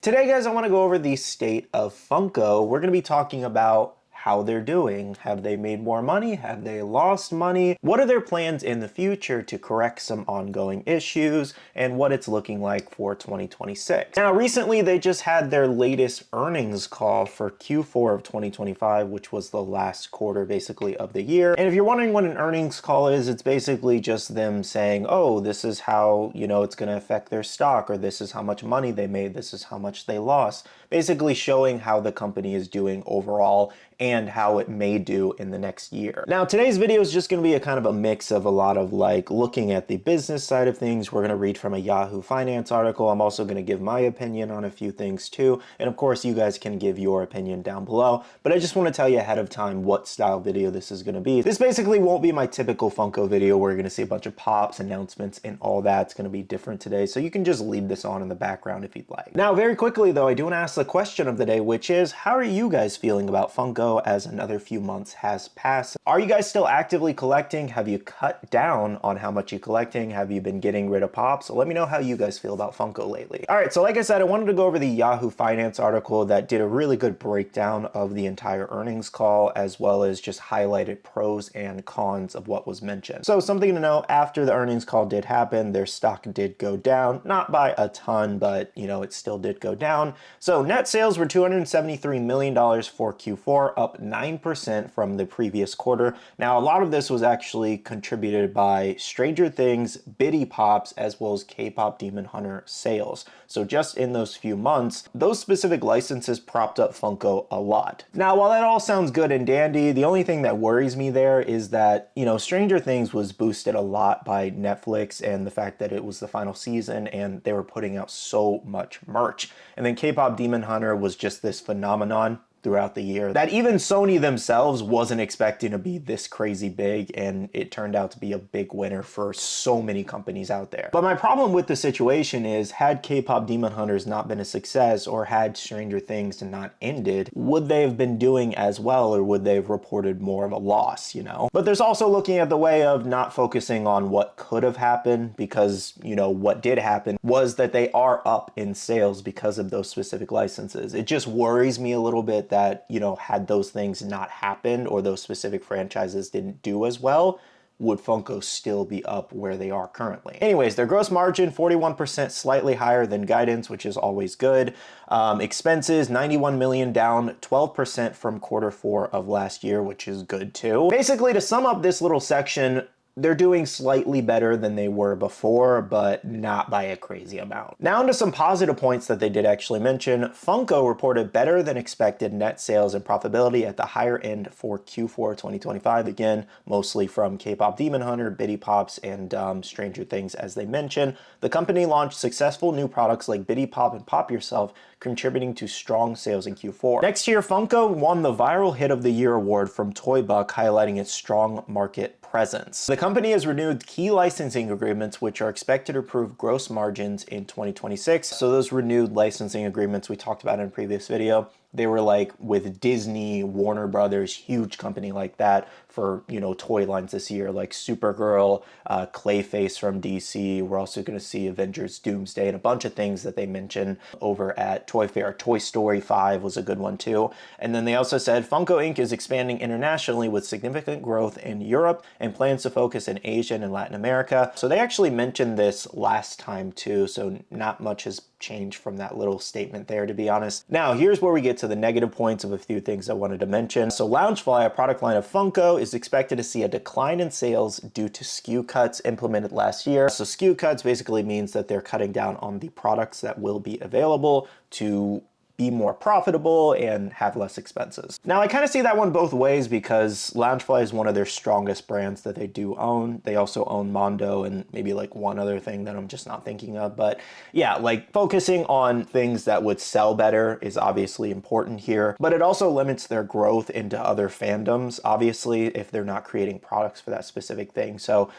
Today, guys, I want to go over the state of Funko. We're going to be talking about how they're doing. Have they made more money? Have they lost money? What are their plans in the future to correct some ongoing issues and what it's looking like for 2026? Now, recently they just had their latest earnings call for Q4 of 2025, which was the last quarter basically of the year. And if you're wondering what an earnings call is, it's basically just them saying, oh, this is how, it's going to affect their stock, or this is how much money they made, this is how much they lost. Basically showing how the company is doing overall and how it may do in the next year. Now, today's video is just going to be a kind of a mix of a lot of looking at the business side of things. We're going to read from a Yahoo Finance article. I'm also going to give my opinion on a few things too. And of course, you guys can give your opinion down below. But I just want to tell you ahead of time what style video this is going to be. This basically won't be my typical Funko video where you're going to see a bunch of pops, announcements, and all that. It's going to be different today. So you can just leave this on in the background if you'd like. Now, very quickly though, I do want to ask the question of the day, which is, how are you guys feeling about Funko as another few months has passed? Are you guys still actively collecting? Have you cut down on how much you're collecting? Have you been getting rid of pops? So let me know how you guys feel about Funko lately. All right, so like I said, I wanted to go over the Yahoo Finance article that did a really good breakdown of the entire earnings call, as well as just highlighted pros and cons of what was mentioned. So something to know, after the earnings call did happen, their stock did go down, not by a ton, but it still did go down. So net sales were $273 million for Q4, up 9% from the previous quarter. Now, a lot of this was actually contributed by Stranger Things, Biddy Pops, as well as K-Pop Demon Hunter sales. So just in those few months, those specific licenses propped up Funko a lot. Now, while that all sounds good and dandy, the only thing that worries me there is that, Stranger Things was boosted a lot by Netflix and the fact that it was the final season and they were putting out so much merch. And then K-Pop Demon Hunter was just this phenomenon throughout the year that even Sony themselves wasn't expecting to be this crazy big, and it turned out to be a big winner for so many companies out there. But my problem with the situation is, had K-Pop Demon Hunters not been a success, or had Stranger Things not ended, would they have been doing as well, or would they have reported more of a loss, But there's also looking at the way of not focusing on what could have happened, because, what did happen was that they are up in sales because of those specific licenses. It just worries me a little bit that, had those things not happened, or those specific franchises didn't do as well, would Funko still be up where they are currently? Anyways, their gross margin, 41%, slightly higher than guidance, which is always good. Expenses, $91 million, down 12% from Q4 of last year, which is good too. Basically, to sum up this little section, they're doing slightly better than they were before, but not by a crazy amount. Now into some positive points that they did actually mention. Funko reported better than expected net sales and profitability at the higher end for Q4 2025. Again, mostly from K-Pop Demon Hunter, Biddy Pops, and Stranger Things, as they mentioned. The company launched successful new products like Biddy Pop and Pop Yourself, contributing to strong sales in Q4. Next year, Funko won the Viral Hit of the Year award from Toy Buck, highlighting its strong market presence. The company has renewed key licensing agreements, which are expected to improve gross margins in 2026. So those renewed licensing agreements we talked about in a previous video, they were like with Disney, Warner Brothers, huge company like that for, toy lines this year, like Supergirl, Clayface from DC. We're also going to see Avengers Doomsday and a bunch of things that they mentioned over at Toy Fair. Toy Story 5 was a good one too. And then they also said Funko Inc. is expanding internationally with significant growth in Europe and plans to focus in Asia and Latin America. So they actually mentioned this last time too, so not much has changed from that little statement there, to be honest. Now, here's where we get to the negative points of a few things I wanted to mention. So Loungefly, a product line of Funko, is expected to see a decline in sales due to SKU cuts implemented last year. So SKU cuts basically means that they're cutting down on the products that will be available to be more profitable and have less expenses. Now, I kind of see that one both ways, because Loungefly is one of their strongest brands that they do own. They also own Mondo and maybe like one other thing that I'm just not thinking of. But yeah, like focusing on things that would sell better is obviously important here, but it also limits their growth into other fandoms, obviously, if they're not creating products for that specific thing. So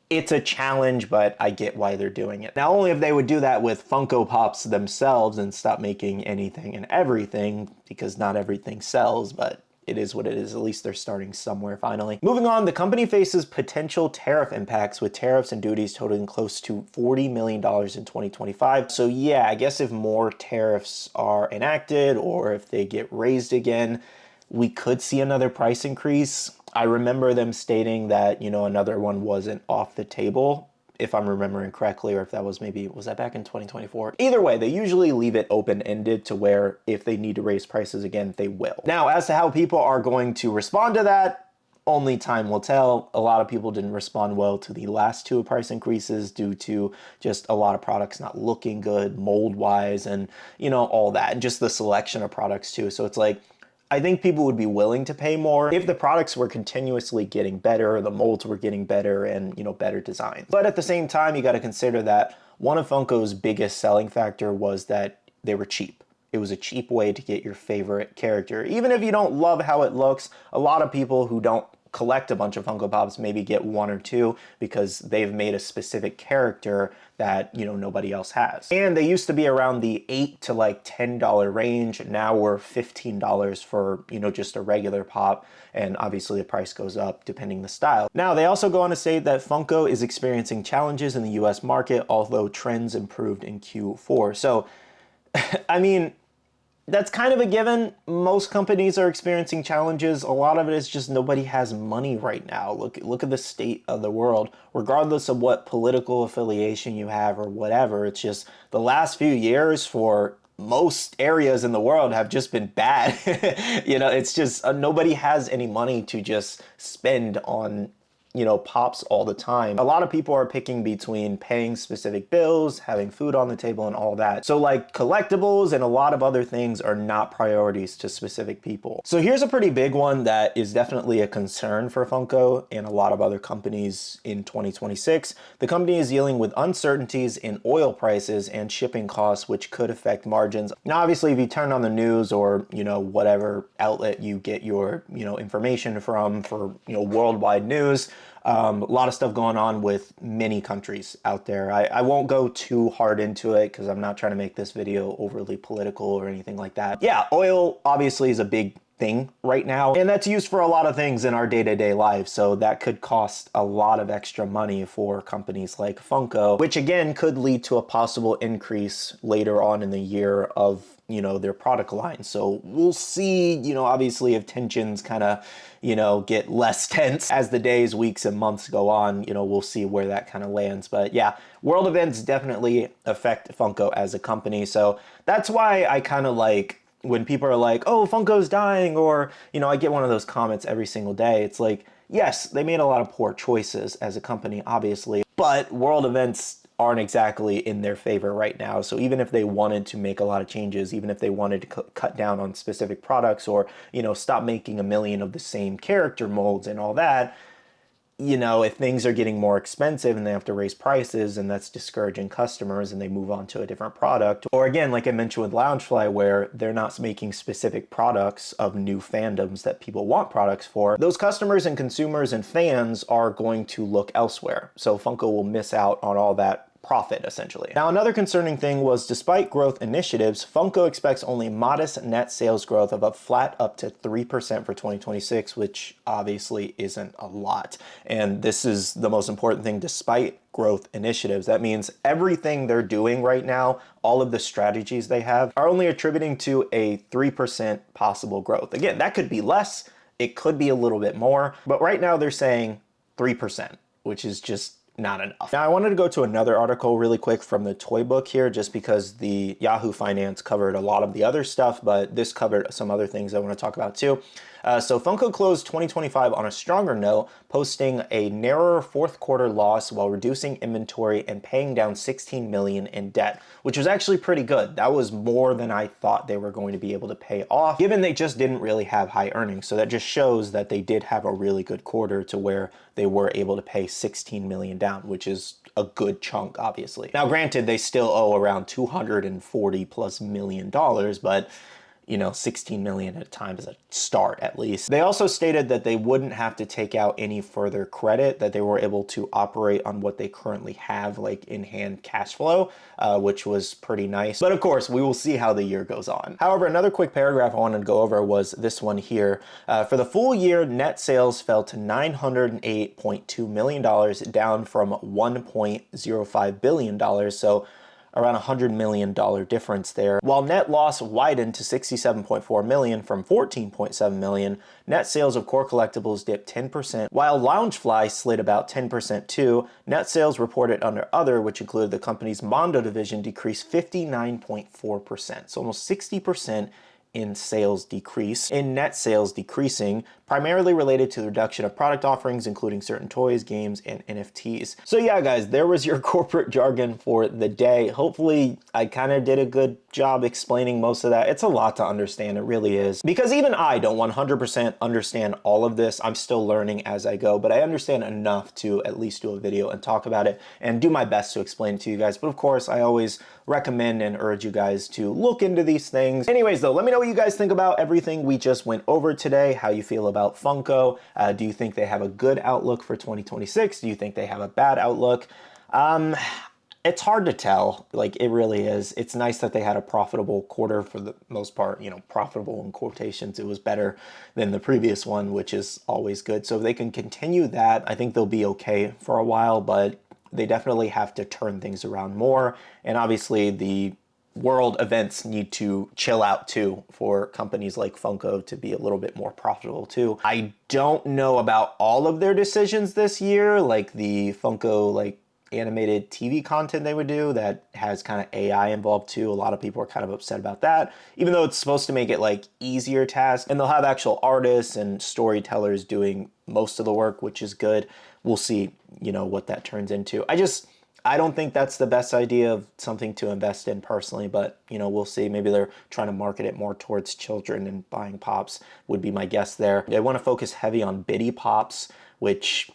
it's a challenge, but I get why they're doing it. Now, only if they would do that with Funko Pops themselves and stop making anything and everything, because not everything sells, but it is what it is. At least they're starting somewhere finally. Moving on, the company faces potential tariff impacts with tariffs and duties totaling close to $40 million in 2025. So yeah, I guess if more tariffs are enacted or if they get raised again, we could see another price increase. I remember them stating that, you know, another one wasn't off the table, if I'm remembering correctly, or if that was maybe, was that back in 2024? Either way, they usually leave it open-ended to where if they need to raise prices again, they will. Now, as to how people are going to respond to that, only time will tell. A lot of people didn't respond well to the last two price increases due to just a lot of products not looking good mold-wise and, you know, all that, and just the selection of products too. So it's like, I think people would be willing to pay more if the products were continuously getting better, the molds were getting better, and, you know, better designs. But at the same time, you got to consider that one of Funko's biggest selling factor was that they were cheap. It was a cheap way to get your favorite character. Even if you don't love how it looks, a lot of people who don't collect a bunch of Funko Pops maybe get one or two because they've made a specific character that, you know, nobody else has. And they used to be around the $8 to like $10 range. Now we're $15 for, you know, just a regular pop. And obviously the price goes up depending the style. Now they also go on to say that Funko is experiencing challenges in the US market, although trends improved in Q4. So, I mean, that's kind of a given. Most companies are experiencing challenges. A lot of it is just nobody has money right now. Look at the state of the world. Regardless of what political affiliation you have or whatever, it's just the last few years for most areas in the world have just been bad. You know, it's just nobody has any money to just spend on, you know, pops all the time. A lot of people are picking between paying specific bills, having food on the table, and all that. So like collectibles and a lot of other things are not priorities to specific people. So here's a pretty big one that is definitely a concern for Funko and a lot of other companies in 2026. The company is dealing with uncertainties in oil prices and shipping costs, which could affect margins. Now, obviously, if you turn on the news or, you know, whatever outlet you get your, you know, information from for, you know, worldwide news, a lot of stuff going on with many countries out there. I won't go too hard into it because I'm not trying to make this video overly political or anything like that. Yeah, oil obviously is a big thing right now, and that's used for a lot of things in our day-to-day life, so that could cost a lot of extra money for companies like Funko, which again could lead to a possible increase later on in the year of, you know, their product line. So we'll see, you know, obviously if tensions kind of, you know, get less tense as the days, weeks, and months go on, you know, we'll see where that kind of lands. But yeah, world events definitely affect Funko as a company, so that's why I kind of like when people are like, oh, Funko's dying, or, you know, I get one of those comments every single day. It's like, yes, they made a lot of poor choices as a company, obviously, but world events aren't exactly in their favor right now. So even if they wanted to make a lot of changes, even if they wanted to cut down on specific products or, you know, stop making a million of the same character molds and all that, you know, if things are getting more expensive and they have to raise prices and that's discouraging customers and they move on to a different product. Or again, like I mentioned with Loungefly, where they're not making specific products of new fandoms that people want products for, those customers and consumers and fans are going to look elsewhere. So Funko will miss out on all that profit, essentially. Now, another concerning thing was, despite growth initiatives, Funko expects only modest net sales growth of a flat up to 3% for 2026, which obviously isn't a lot. And this is the most important thing, despite growth initiatives. That means everything they're doing right now, all of the strategies they have, are only attributing to a 3% possible growth. Again, that could be less, it could be a little bit more, but right now they're saying 3%, which is just not enough. Now, I wanted to go to another article really quick from the Toy Book here, just because the Yahoo Finance covered a lot of the other stuff, but this covered some other things I want to talk about too. So Funko closed 2025 on a stronger note, posting a narrower fourth quarter loss while reducing inventory and paying down $16 million in debt, which was actually pretty good. That was more than I thought they were going to be able to pay off, given they just didn't really have high earnings. So that just shows that they did have a really good quarter to where they were able to pay $16 million down, which is a good chunk, obviously. Now, granted, they still owe around $240+ million, but 16 million at a time as a start at least. They also stated that they wouldn't have to take out any further credit, that they were able to operate on what they currently have, like in hand cash flow, which was pretty nice. But of course, we will see how the year goes on. However, another quick paragraph I wanted to go over was this one here. For the full year, net sales fell to $908.2 million, down from $1.05 billion. So around $100 million difference there. While net loss widened to $67.4 million from $14.7 million, net sales of core collectibles dipped 10%, while Loungefly slid about 10% too. Net sales reported under other, which included the company's Mondo division, decreased 59.4%, so almost 60% in sales decrease, in net sales decreasing, primarily related to the reduction of product offerings, including certain toys, games, and NFTs. So yeah, guys, there was your corporate jargon for the day. Hopefully, I kind of did a good job explaining most of that. It's a lot to understand, it really is. Because even I don't 100% understand all of this. I'm still learning as I go, but I understand enough to at least do a video and talk about it and do my best to explain it to you guys. But of course, I always recommend and urge you guys to look into these things. Anyways, though, let me know what you guys think about everything we just went over today, how you feel about Funko. Do you think they have a good outlook for 2026? Do you think they have a bad outlook? It's hard to tell, like it really is. It's nice that they had a profitable quarter for the most part, profitable in quotations. It was better than the previous one, which is always good. So if they can continue that, I think they'll be okay for a while, but they definitely have to turn things around more. And obviously the world events need to chill out too for companies like Funko to be a little bit more profitable too. I don't know about all of their decisions this year, like the Funko like animated TV content they would do that has kind of AI involved too. A lot of people are kind of upset about that, even though it's supposed to make it like easier tasks, and they'll have actual artists and storytellers doing most of the work, which is good. We'll see, what that turns into. I don't think that's the best idea of something to invest in personally, but we'll see. Maybe they're trying to market it more towards children and buying pops would be my guess there. They want to focus heavy on bitty pops, which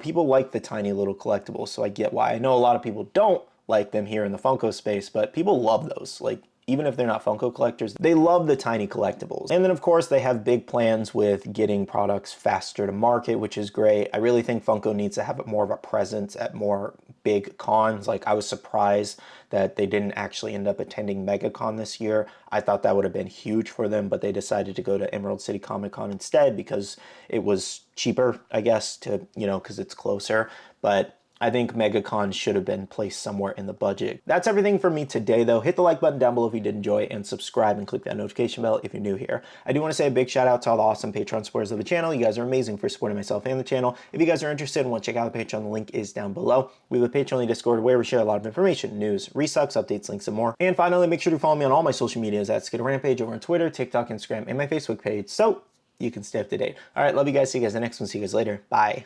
people like the tiny little collectibles, so I get why. I know a lot of people don't like them here in the Funko space, but people love those. Like, even if they're not Funko collectors, they love the tiny collectibles. And then of course they have big plans with getting products faster to market, which is great. I really think Funko needs to have more of a presence at more big cons. Like, I was surprised that they didn't actually end up attending MegaCon this year. I thought that would have been huge for them, but they decided to go to Emerald City Comic Con instead because it was cheaper, I guess, to, because it's closer. But I think MegaCon should have been placed somewhere in the budget. That's everything for me today, though. Hit the like button down below if you did enjoy, and subscribe and click that notification bell if you're new here. I do want to say a big shout out to all the awesome Patreon supporters of the channel. You guys are amazing for supporting myself and the channel. If you guys are interested and want to check out the Patreon, the link is down below. We have a Patreon Discord where we share a lot of information, news, restocks, updates, links, and more. And finally, make sure to follow me on all my social medias at Skittlerampage over on Twitter, TikTok, Instagram, and my Facebook page, so you can stay up to date. All right, love you guys. See you guys in the next one. See you guys later. Bye.